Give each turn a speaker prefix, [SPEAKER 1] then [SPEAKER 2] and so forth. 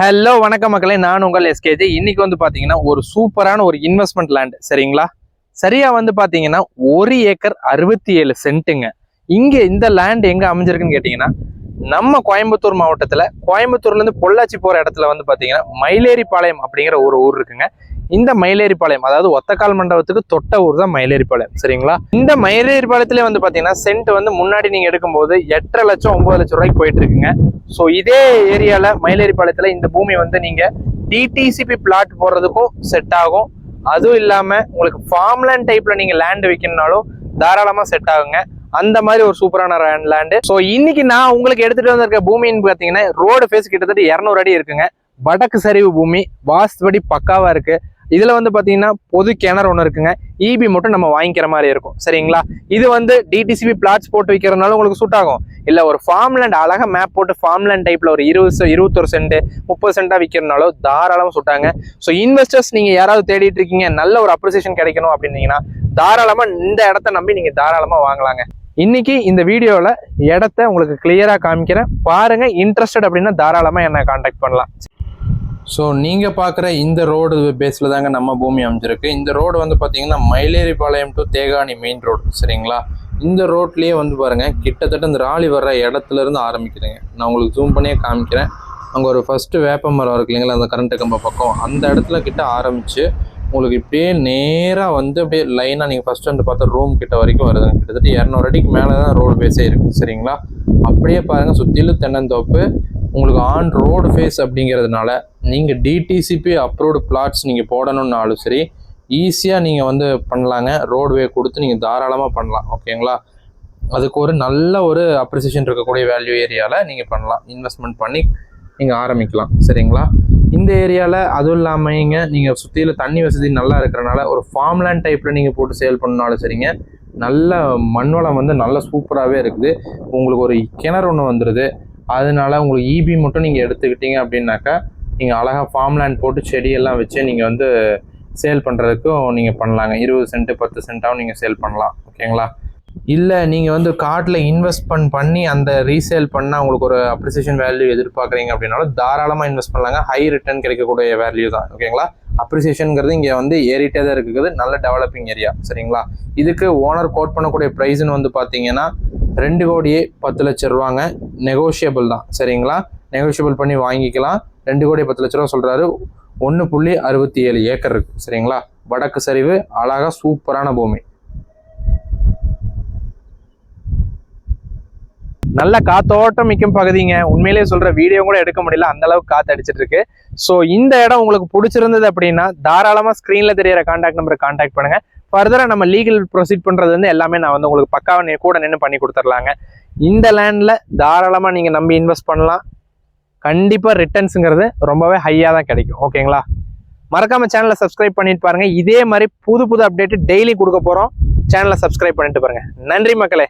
[SPEAKER 1] Hello வணக்கம் மக்களே, நான் உங்கள் எஸ்கேஜி. இன்னைக்கு வந்து பாத்தீங்கன்னா ஒரு சூப்பரான ஒரு இன்வெஸ்ட்மெண்ட் லேண்ட். சரிங்களா? சரியா வந்து பாத்தீங்கன்னா 1 ஏக்கர் 67 சென்ட்டுங்க. இங்க இந்த லேண்ட் எங்க அமைஞ்சிருக்குன்னு கேட்டீங்கன்னா, நம்ம கோயம்புத்தூர் மாவட்டத்துல கோயம்புத்தூர்ல இருந்து பொள்ளாச்சி போற இடத்துல வந்து பாத்தீங்கன்னா மயிலேறிப்பாளையம் அப்படிங்கிற ஒரு ஊர் இருக்குங்க. இந்த மயிலேறிப்பாளையம், அதாவது ஒத்தக்கால் மண்டபத்துக்கு தொட்ட ஊர் தான் மயிலேறிப்பாளையம். சரிங்களா? இந்த மயிலேறிப்பாளையத்துல வந்து பாத்தீங்கன்னா சென்ட் வந்து முன்னாடி நீங்க எடுக்கும்போது 8.5 லட்சம் 9 லட்சம் ரூபாய்க்கு போயிட்டு இருக்குங்க. ஸோ இதே ஏரியால மயிலேறிப்பாளையத்துல இந்த பூமி வந்து நீங்க டிடிசிபி பிளாட் போடுறதுக்கும் செட் ஆகும். அதுவும் இல்லாம உங்களுக்கு ஃபார்ம்லேண்ட் டைப்ல நீங்க லேண்ட் விற்கணும்னாலும் தாராளமா செட் ஆகுங்க. அந்த மாதிரி ஒரு சூப்பரான லேண்டு. ஸோ இன்னைக்கு நான் உங்களுக்கு எடுத்துட்டு வந்திருக்க பூமின்னு பாத்தீங்கன்னா ரோடு ஃபேஸ் கிட்டத்தட்ட 200 அடி இருக்குங்க. வடக்கு சரிவு பூமி, வாஸ்துபடி பக்காவா இருக்கு. இதுல வந்து பாத்தீங்கன்னா பொது கிணறு ஒன்று இருக்குங்க. இபி மட்டும் நம்ம வாங்கிக்கிற மாதிரி இருக்கும். சரிங்களா? இது வந்து டிடிசிபி பிளாட்ஸ் போட்டு வைக்கிறதுனால உங்களுக்கு சூட் ஆகும். இல்ல ஒரு ஃபார்ம்லேண்ட் அழகா மேப் போட்டு ஃபார்ம்லேண்ட் டைப்ல ஒரு 21 சென்ட் 30 சென்டா விற்கிறனாலும் தாராளமா சுட்டாங்க. ஸோ இன்வெஸ்டர்ஸ் நீங்க யாராவது தேடிட்டு இருக்கீங்க, நல்ல ஒரு அப்ரிசியேஷன் கிடைக்கணும் அப்படின்னீங்கன்னா தாராளமா இந்த இடத்த நம்பி நீங்க தாராளமா வாங்கலாங்க. இன்னைக்கு இந்த வீடியோல இடத்த உங்களுக்கு கிளியரா காமிக்கிறேன் பாருங்க. இன்ட்ரெஸ்டட் அப்படின்னா தாராளமா என்ன கான்டாக்ட் பண்ணலாம். ஸோ நீங்கள் பார்க்குற இந்த ரோடு பேஸில் தாங்க நம்ம பூமி அமைஞ்சிருக்கு. இந்த ரோடு வந்து பார்த்தீங்கன்னா மயிலேறிப்பாளையம் டு தேகாணி மெயின் ரோடு. சரிங்களா? இந்த ரோட்லேயே வந்து பாருங்கள், கிட்டத்தட்ட இந்த ராலி வர்ற இடத்துலேருந்து ஆரம்பிக்கிறேங்க. நான் உங்களுக்கு ஜூம் பண்ணியே காமிக்கிறேன். அங்கே ஒரு ஃபஸ்ட்டு வேப்ப மரம் இருக்கு இல்லைங்களா, அந்த கரண்ட்டு கம்ப பக்கம், அந்த இடத்துல கிட்ட ஆரம்பித்து உங்களுக்கு இப்படியே நேராக வந்து அப்படியே லைனாக நீங்கள் ஃபஸ்ட்டு வந்து பார்த்தா ரூம் கிட்ட வரைக்கும் வருதுங்க. கிட்டத்தட்ட 200 அடிக்கு மேலே தான் ரோடு பேஸே இருக்குது. சரிங்களா? அப்படியே பாருங்கள், சுற்றிலும் தென்னந்தோப்பு. உங்களுக்கு ஆன் ரோடு ஃபேஸ் அப்படிங்கிறதுனால நீங்கள் டிடிசிபி அப்ரூவ்டு பிளாட்ஸ் நீங்கள் போடணுன்னாலும் சரி, ஈஸியாக நீங்கள் வந்து பண்ணலாங்க. ரோடுவே கொடுத்து நீங்கள் தாராளமாக பண்ணலாம். ஓகேங்களா? அதுக்கு ஒரு நல்ல ஒரு அப்ரிசியேஷன் இருக்கக்கூடிய வேல்யூ ஏரியாவில் நீங்கள் பண்ணலாம். இன்வெஸ்ட்மெண்ட் பண்ணி நீங்கள் ஆரம்பிக்கலாம். சரிங்களா? இந்த ஏரியாவில் அதுவும் இல்லாமல் நீங்கள் சுற்றியில் தண்ணி வசதி நல்லா இருக்கிறனால ஒரு ஃபார்ம்லேண்ட் டைப்பில் நீங்கள் போட்டு சேல் பண்ணாலும் சரிங்க. நல்ல மண்வளம் வந்து நல்ல சூப்பராகவே இருக்குது. உங்களுக்கு ஒரு கிணறு ஒன்று வந்துடுது. அதனால உங்களுக்கு இபி மட்டும் நீங்கள் எடுத்துக்கிட்டீங்க அப்படின்னாக்கா நீங்கள் அழகாக ஃபார்ம்லேண்ட் போட்டு செடியெல்லாம் வச்சு நீங்கள் வந்து சேல் பண்ணுறதுக்கும் நீங்கள் பண்ணலாங்க. 20 சென்ட் 10 சென்ட்டாகவும் நீங்கள் சேல் பண்ணலாம். ஓகேங்களா? இல்லை நீங்கள் வந்து கார்டில் இன்வெஸ்ட்மெண்ட் பண்ணி அந்த ரீசேல் பண்ணால் உங்களுக்கு ஒரு அப்ரிசியேஷன் வேல்யூ எதிர்பார்க்குறீங்க அப்படின்னாலும் தாராளமாக இன்வெஸ்ட் பண்ணலாங்க. ஹை ரிட்டர்ன் கிடைக்கக்கூடிய வேல்யூ தான். ஓகேங்களா? அப்ரிசியேஷனுங்கிறது இங்கே வந்து ஏறிட்டே தான் இருக்குது. நல்ல டெவலப்பிங் ஏரியா. சரிங்களா? இதுக்கு ஓனர் கோட் பண்ணக்கூடிய ப்ரைஸ்ன்னு வந்து பார்த்தீங்கன்னா 2 கோடியே 10 லட்சம் ரூபாங்க. நெகோஷியபிள் தான். சரிங்களா? நெகோஷியபிள் பண்ணி வாங்கிக்கலாம். 2 கோடி 10 லட்ச ரூபா சொல்கிறாரு. 1.67 ஏக்கர் இருக்குது. சரிங்களா? வடக்கு சரிவு, அழகாக சூப்பரான பூமி. நல்ல காத்தோட்டம் மிக்கும் பகுதிங்க. உண்மையிலேயே சொல்ற, வீடியோ கூட எடுக்க முடியல, அந்த அளவுக்கு காத்து அடிச்சிட்டு இருக்கு. ஸோ இந்த இடம் உங்களுக்கு பிடிச்சிருந்தது அப்படின்னா தாராளமா ஸ்க்ரீன்ல தெரியற கான்டாக்ட் நம்பரை கான்டாக்ட் பண்ணுங்க. ஃபர்தரா நம்ம லீகல் ப்ரொசீட் பண்றது வந்து எல்லாமே நான் வந்து உங்களுக்கு பக்காவா கூட நின்று பண்ணி கொடுத்துர்லாங்க. இந்த லேண்ட்ல தாராளமா நீங்க நம்பி இன்வெஸ்ட் பண்ணலாம். கண்டிப்பா ரிட்டர்ன்ஸுங்கிறது ரொம்பவே ஹையா தான் கிடைக்கும். ஓகேங்களா? மறக்காம சேனலை சப்ஸ்கிரைப் பண்ணிட்டு பாருங்க. இதே மாதிரி புது புது அப்டேட் டெய்லி கொடுக்க போறோம். சேனலை சப்ஸ்கிரைப் பண்ணிட்டு பாருங்க. நன்றி மக்களே.